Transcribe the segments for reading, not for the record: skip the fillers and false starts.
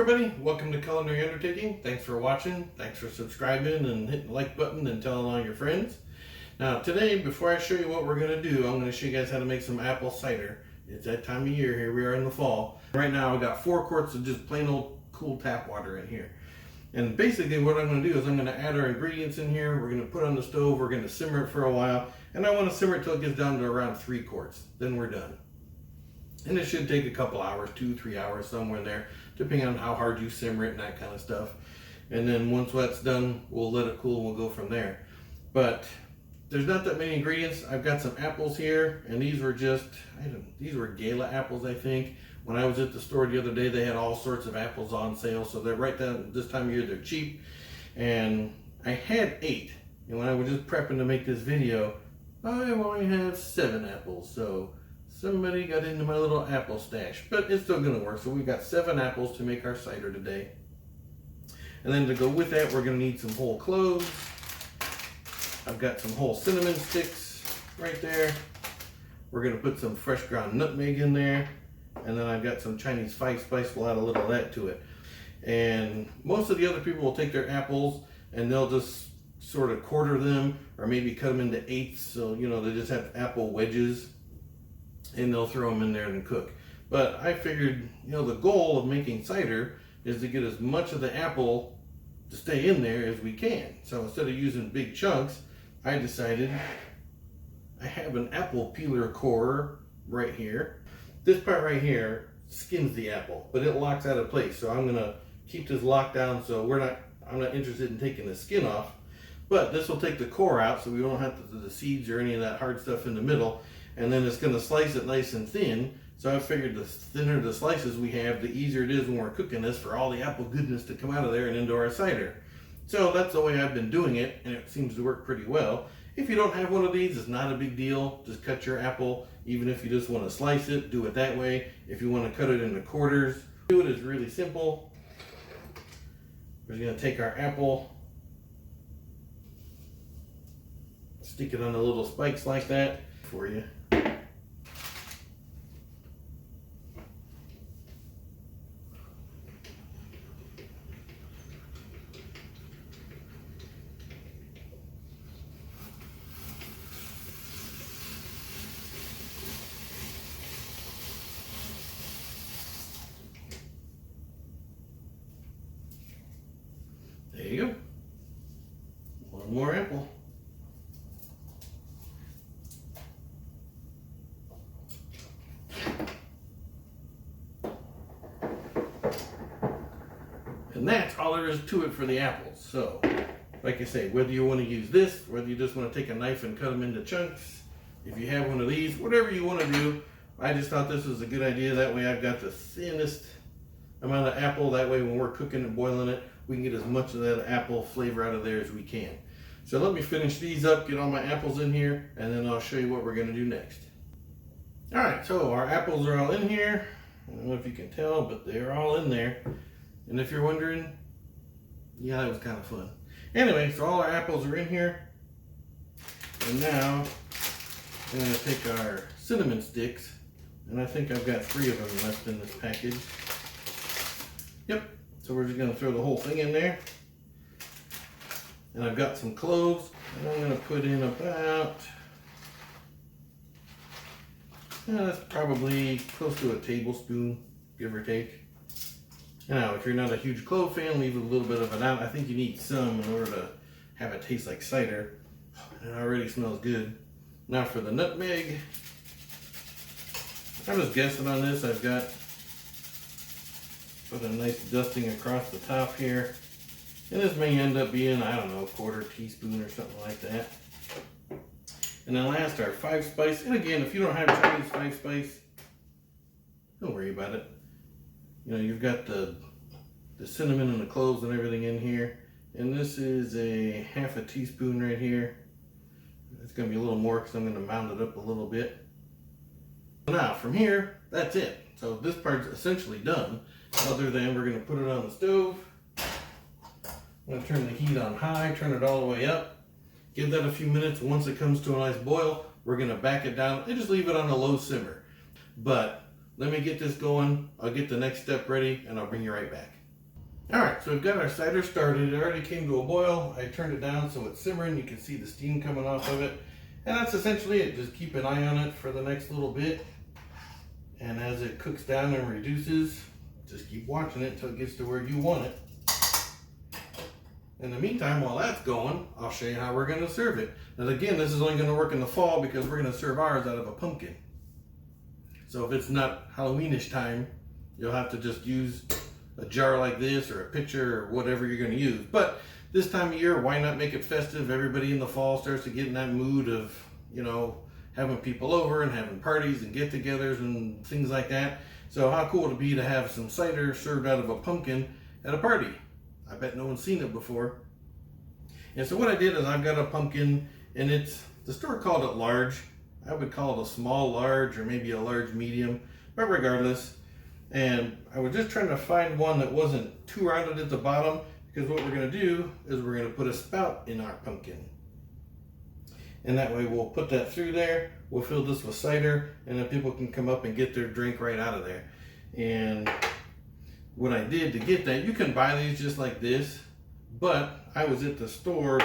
everybody, welcome to Culinary Undertaking. Thanks for watching, thanks for subscribing and hitting the like button and telling all your friends. Now today, before I show you what we're going to do, I'm going to show you guys how to make some apple cider. It's that time of year, here we are in the fall. Right now I've got 4 quarts of just plain old cool tap water in here. And basically what I'm going to do is I'm going to add our ingredients in here, we're going to put it on the stove, we're going to simmer it for a while, and I want to simmer it till it gets down to around 3 quarts, then we're done. And it should take a couple hours, 2-3 hours, somewhere in there, depending on how hard you simmer it and that kind of stuff. And then once that's done, we'll let it cool and we'll go from there. But there's not that many ingredients. I've got some apples here, and these were just, these were Gala apples, I think. When I was at the store the other day, they had all sorts of apples on sale, so they're right down this time of year, they're cheap. And I had 8, and when I was just prepping to make this video, I only have 7 apples, so somebody got into my little apple stash, but it's still gonna work. So we've got 7 apples to make our cider today. And then to go with that, we're gonna need some whole cloves. I've got some whole cinnamon sticks right there. We're gonna put some fresh ground nutmeg in there. And then I've got some Chinese 5-spice, we'll add a little of that to it. And most of the other people will take their apples and they'll just sort of quarter them or maybe cut them into 8ths. So, you know, they just have apple wedges, and they'll throw them in there and cook. But I figured, you know, the goal of making cider is to get as much of the apple to stay in there as we can. So instead of using big chunks, I decided I have an apple peeler core right here. This part right here skins the apple, but it locks out of place. So I'm gonna keep this locked down so I'm not interested in taking the skin off. But this will take the core out so we don't have the seeds or any of that hard stuff in the middle. And then it's going to slice it nice and thin. So I figured the thinner the slices we have, the easier it is when we're cooking this for all the apple goodness to come out of there and into our cider. So that's the way I've been doing it, and it seems to work pretty well. If you don't have one of these, it's not a big deal. Just cut your apple. Even if you just want to slice it, do it that way. If you want to cut it into quarters, do it is really simple. We're going to take our apple, stick it on the little spikes like that for you. There you go. One more apple. And that's all there is to it for the apples. So, like I say, whether you want to use this, whether you just want to take a knife and cut them into chunks, if you have one of these, whatever you want to do, I just thought this was a good idea. That way I've got the thinnest amount of apple. That way when we're cooking and boiling it, we can get as much of that apple flavor out of there as we can. So let me finish these up, get all my apples in here, and then I'll show you what we're going to do next. Alright, so our apples are all in here. I don't know if you can tell, but they're all in there. And if you're wondering, yeah, that was kind of fun. Anyway, so all our apples are in here. And now I'm going to take our cinnamon sticks, and I think I've got 3 of them left in this package. Yep, so we're just going to throw the whole thing in there. And I've got some cloves, and I'm going to put in about, that's probably close to a tablespoon, give or take. Now, if you're not a huge clove fan, leave a little bit of it out. I think you need some in order to have it taste like cider. It already smells good. Now for the nutmeg, I was guessing on this. I've got put a nice dusting across the top here. And this may end up being, I don't know, a 1/4 teaspoon or something like that. And then last, our 5-spice. And again, if you don't have Chinese 5-spice, don't worry about it. You know, you've got the cinnamon and the cloves and everything in here. And this is a 1/2 teaspoon right here. It's going to be a little more because I'm going to mound it up a little bit. Now, from here, that's it. So this part's essentially done. Other than we're going to put it on the stove. I'm going to turn the heat on high, turn it all the way up. Give that a few minutes. Once it comes to a nice boil, we're going to back it down and just leave it on a low simmer. But let me get this going. I'll get the next step ready and I'll bring you right back. Alright, so we've got our cider started. It already came to a boil. I turned it down so it's simmering. You can see the steam coming off of it. And that's essentially it. Just keep an eye on it for the next little bit. And as it cooks down and reduces, just keep watching it until it gets to where you want it. In the meantime, while that's going, I'll show you how we're going to serve it. And again, this is only going to work in the fall because we're going to serve ours out of a pumpkin. So if it's not Halloweenish time, you'll have to just use a jar like this or a pitcher or whatever you're going to use. But this time of year, why not make it festive? Everybody in the fall starts to get in that mood of, you know, having people over and having parties and get-togethers and things like that. So how cool would it be to have some cider served out of a pumpkin at a party? I bet no one's seen it before. And so what I did is I've got a pumpkin, and the store called it large. I would call it a small large or maybe a large medium, but regardless. And I was just trying to find one that wasn't too rounded at the bottom, because what we're going to do is we're going to put a spout in our pumpkin. And that way we'll put that through there, we'll fill this with cider, and then people can come up and get their drink right out of there. And what I did to get that, you can buy these just like this, but I was at the store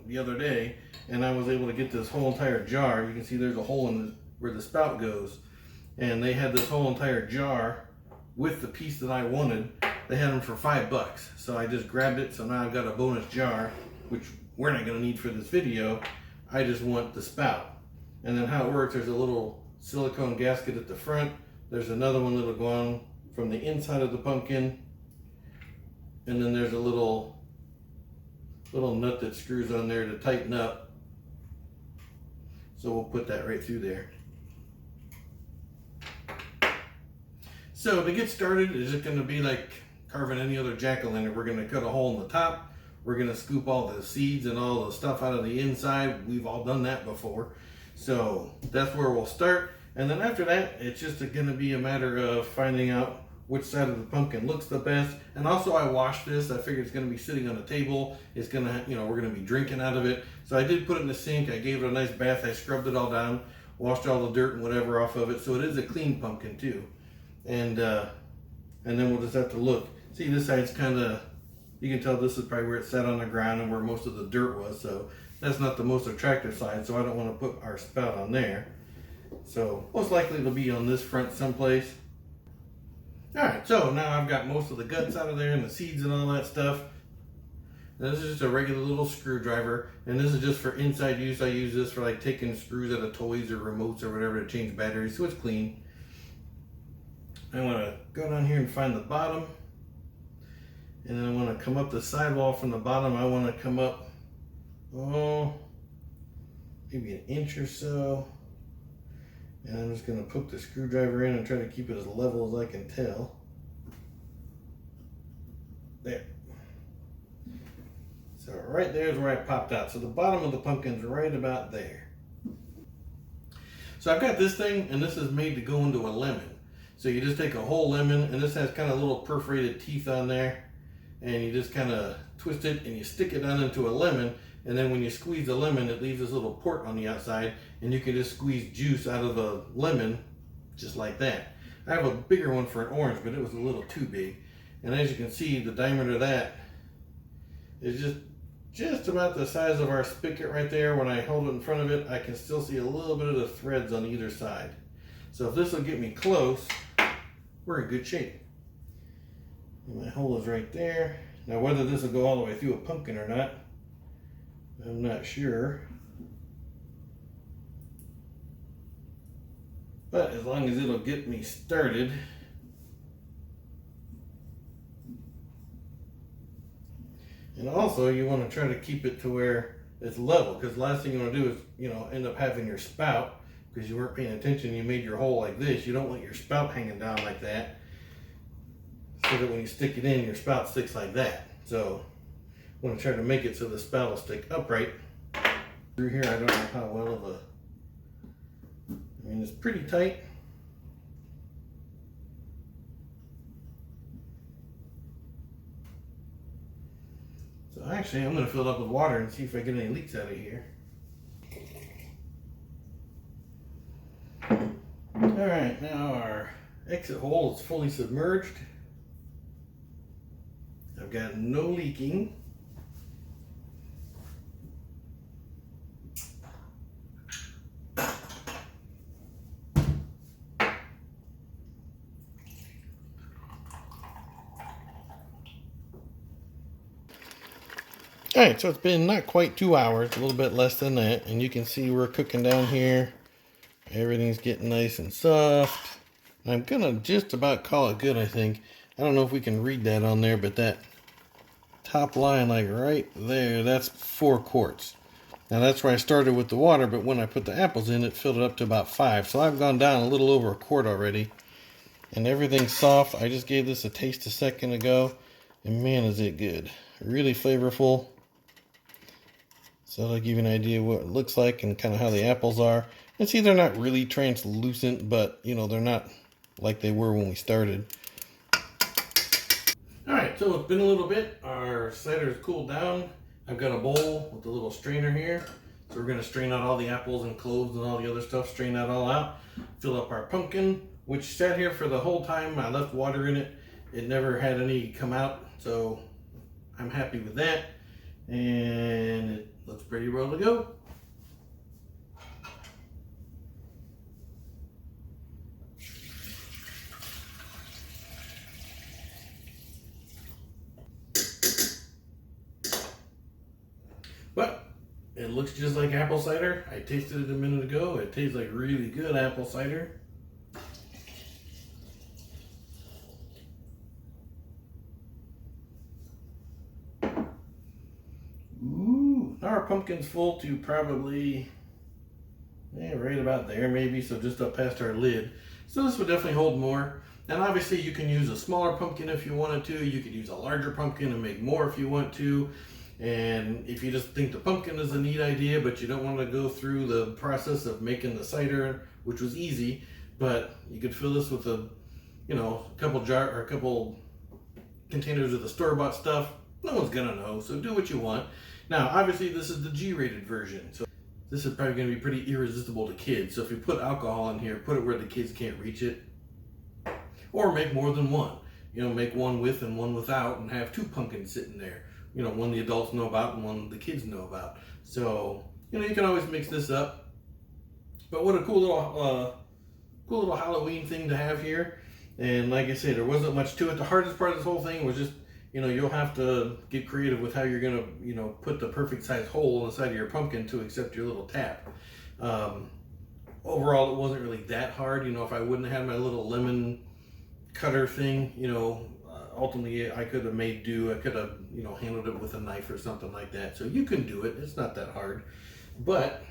the other day and I was able to get this whole entire jar. You can see there's a hole in where the spout goes, and they had this whole entire jar with the piece that I wanted. They had them for $5, so I just grabbed it. So now I've got a bonus jar, which we're not going to need for this video. I just want the spout. And then how it works, there's a little silicone gasket at the front. There's another one that'll go on from the inside of the pumpkin, and then there's a little nut that screws on there to tighten up. So we'll put that right through there. So to get started, is it going to be like carving any other jack-o'-lantern? We're going to cut a hole in the top. We're going to scoop all the seeds and all the stuff out of the inside. We've all done that before. So that's where we'll start. And then after that, it's just going to be a matter of finding out which side of the pumpkin looks the best. And also I washed this. I figured it's going to be sitting on a table. It's going to, you know, we're going to be drinking out of it. So I did put it in the sink. I gave it a nice bath. I scrubbed it all down, washed all the dirt and whatever off of it. So it is a clean pumpkin too. And then we'll just have to look. See, this side's kind of, you can tell this is probably where it sat on the ground and where most of the dirt was. So that's not the most attractive side. So I don't want to put our spout on there. So most likely it'll be on this front someplace. Alright, so now I've got most of the guts out of there and the seeds and all that stuff. Now this is just a regular little screwdriver, and this is just for inside use. I use this for like taking screws out of toys or remotes or whatever to change batteries, so it's clean. I want to go down here and find the bottom, and then I want to come up the sidewall from the bottom. I want to come up, maybe an inch or so. And I'm just going to poke the screwdriver in and try to keep it as level as I can tell. There. So right there is where I popped out. So the bottom of the pumpkin's right about there. So I've got this thing, and this is made to go into a lemon. So you just take a whole lemon, and this has kind of little perforated teeth on there. And you just kind of twist it, and you stick it down into a lemon. And then when you squeeze the lemon, it leaves this little port on the outside, and you can just squeeze juice out of the lemon just like that. I have a bigger one for an orange, but it was a little too big. And as you can see, the diameter of that is just about the size of our spigot right there. When I hold it in front of it, I can still see a little bit of the threads on either side. So if this will get me close, we're in good shape. And my hole is right there. Now whether this will go all the way through a pumpkin or not, I'm not sure, but as long as it'll get me started. And also you want to try to keep it to where it's level, because the last thing you want to do is, you know, end up having your spout, because you weren't paying attention, you made your hole like this. You don't want your spout hanging down like that, so that when you stick it in, your spout sticks like that. So I'm going to try to make it so the spout will stick upright. Through here, I don't know how well of a, I mean, it's pretty tight. So actually, I'm going to fill it up with water and see if I get any leaks out of here. All right, now our exit hole is fully submerged. I've got no leaking. Alright, so it's been not quite 2 hours, a little bit less than that, and you can see we're cooking down here. Everything's getting nice and soft. I'm gonna just about call it good, I think. I don't know if we can read that on there, but that top line, like right there, that's 4 quarts. Now that's where I started with the water, but when I put the apples in, it filled it up to about 5. So I've gone down a little over a quart already. And everything's soft. I just gave this a taste a second ago, and man, is it good. Really flavorful. So that'll give you an idea what it looks like and kind of how the apples are. And see, they're not really translucent, but you know, they're not like they were when we started. Alright, so it's been a little bit. Our cider has cooled down. I've got a bowl with a little strainer here. So we're going to strain out all the apples and cloves and all the other stuff, strain that all out. Fill up our pumpkin, which sat here for the whole time. I left water in it. It never had any come out, so I'm happy with that. And it looks pretty well to go. But it looks just like apple cider. I tasted it a minute ago. It tastes like really good apple cider. Ooh, our pumpkin's full to probably right about there maybe, so just up past our lid. So this would definitely hold more. And obviously you can use a smaller pumpkin if you wanted to. You could use a larger pumpkin and make more if you want to. And if you just think the pumpkin is a neat idea, but you don't want to go through the process of making the cider, which was easy, but you could fill this with a couple containers of the store-bought stuff. No one's gonna know, so do what you want. Now, obviously this is the G-rated version, so this is probably gonna be pretty irresistible to kids. So if you put alcohol in here, put it where the kids can't reach it. Or make more than one. You know, make one with and one without and have 2 pumpkins sitting there. You know, one the adults know about and one the kids know about. So, you know, you can always mix this up. But what a cool little Halloween thing to have here. And like I said, there wasn't much to it. The hardest part of this whole thing was just, you know, you'll have to get creative with how you're gonna, you know, put the perfect size hole in the side of your pumpkin to accept your little tap. Overall, it wasn't really that hard. You know, if I wouldn't have had my little lemon cutter thing, you know, ultimately I could have made do. I could have, you know, handled it with a knife or something like that. So you can do it. It's not that hard. But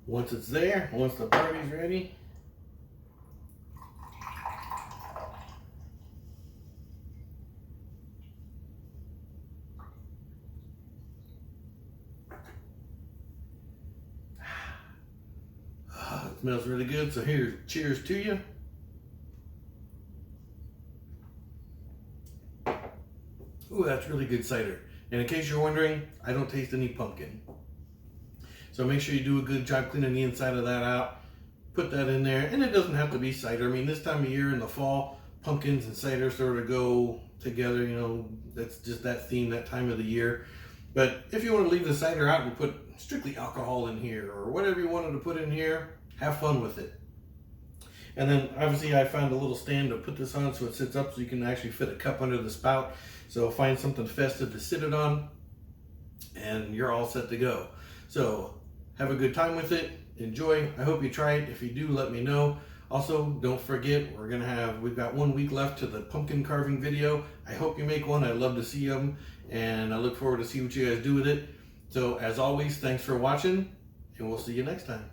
once it's there, once the party's ready, it smells really good. So here's cheers to you. Ooh, that's really good cider. And in case you're wondering, I don't taste any pumpkin. So make sure you do a good job cleaning the inside of that out. Put that in there. And it doesn't have to be cider. I mean, this time of year in the fall, pumpkins and cider sort of go together. You know, that's just that theme, that time of the year. But if you want to leave the cider out and put strictly alcohol in here or whatever you wanted to put in here, have fun with it. And then obviously I found a little stand to put this on so it sits up so you can actually fit a cup under the spout. So find something festive to sit it on and you're all set to go. So have a good time with it. Enjoy. I hope you try it. If you do, let me know. Also, don't forget, we've got 1 week left to the pumpkin carving video. I hope you make one. I'd love to see them and I look forward to see what you guys do with it. So as always, thanks for watching and we'll see you next time.